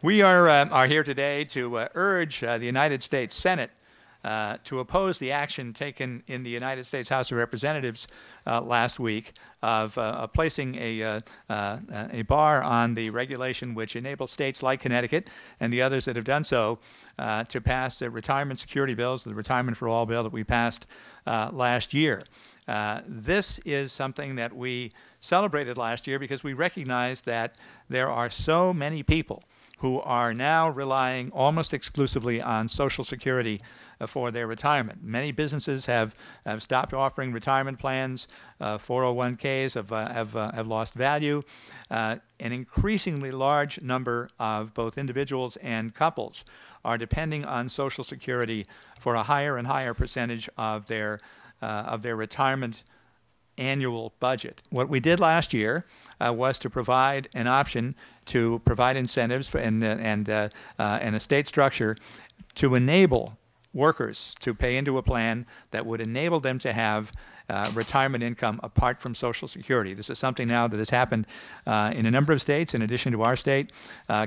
We are here today to urge the United States Senate to oppose the action taken in the United States House of Representatives last week of placing a bar on the regulation which enables states like Connecticut and the others that have done so to pass retirement security bills, the Retirement for All bill that we passed last year. This is something that we celebrated last year because we recognized that there are so many people who are now relying almost exclusively on Social Security for their retirement. Many businesses have stopped offering retirement plans. 401ks have lost value. An increasingly large number of both individuals and couples are depending on Social Security for a higher and higher percentage of their retirement annual budget. What we did last year was to provide an option to provide incentives for, and a state structure to enable workers to pay into a plan that would enable them to have retirement income apart from Social Security. This is something now that has happened in a number of states in addition to our state.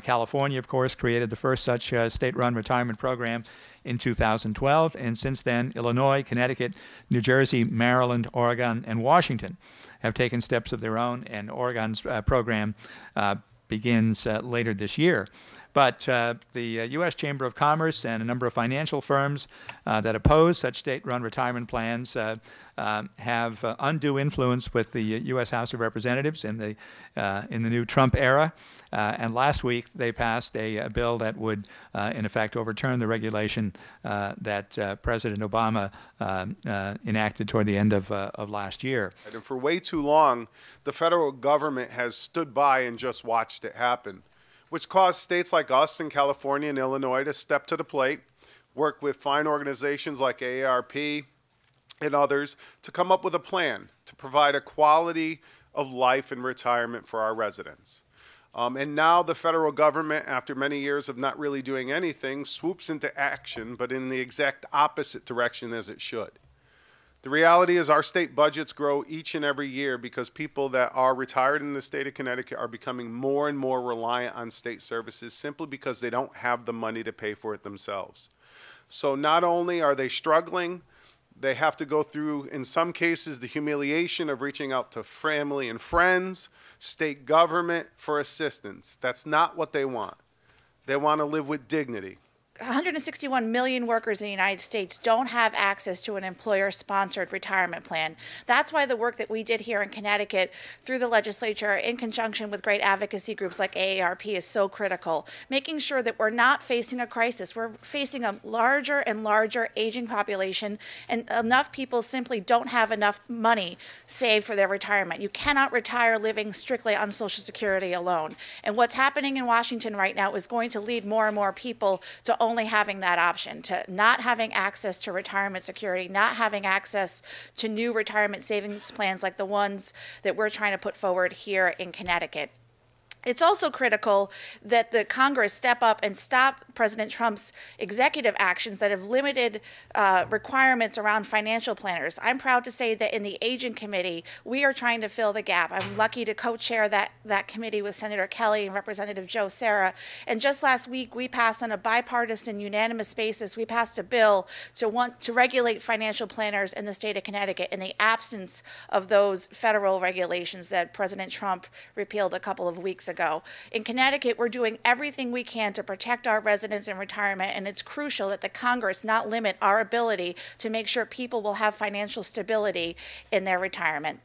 California, of course, created the first such state-run retirement program in 2012, and since then Illinois, Connecticut, New Jersey, Maryland, Oregon, and Washington have taken steps of their own, and Oregon's program begins later this year. But the U.S. Chamber of Commerce and a number of financial firms that oppose such state-run retirement plans have undue influence with the U.S. House of Representatives in the new Trump era. And last week they passed a bill that would, in effect, overturn the regulation that President Obama enacted toward the end of last year. And for way too long, the federal government has stood by and just watched it happen, which caused states like us in California and Illinois to step to the plate, work with fine organizations like AARP and others to come up with a plan to provide a quality of life in retirement for our residents. And now the federal government, after many years of not really doing anything, swoops into action, but in the exact opposite direction as it should. The reality is our state budgets grow each and every year because people that are retired in the state of Connecticut are becoming more and more reliant on state services simply because they don't have the money to pay for it themselves. So not only are they struggling, they have to go through, in some cases, the humiliation of reaching out to family and friends, state government for assistance. That's not what they want. They want to live with dignity. 161 million workers in the United States don't have access to an employer-sponsored retirement plan. That's why the work that we did here in Connecticut through the legislature in conjunction with great advocacy groups like AARP is so critical, making sure that we're not facing a crisis. We're facing a larger and larger aging population, and enough people simply don't have enough money saved for their retirement. You cannot retire living strictly on Social Security alone. And what's happening in Washington right now is going to lead more and more people to only having that option, to not having access to retirement security, not having access to new retirement savings plans like the ones that we're trying to put forward here in Connecticut. It's also critical that the Congress step up and stop President Trump's executive actions that have limited requirements around financial planners. I'm proud to say that in the Aging Committee, we are trying to fill the gap. I'm lucky to co-chair that committee with Senator Kelly and Representative Joe Serra. And just last week, we passed on a bipartisan, unanimous basis, we passed a bill to regulate financial planners in the state of Connecticut in the absence of those federal regulations that President Trump repealed a couple of weeks ago. In Connecticut, we're doing everything we can to protect our residents in retirement, and it's crucial that the Congress not limit our ability to make sure people will have financial stability in their retirement.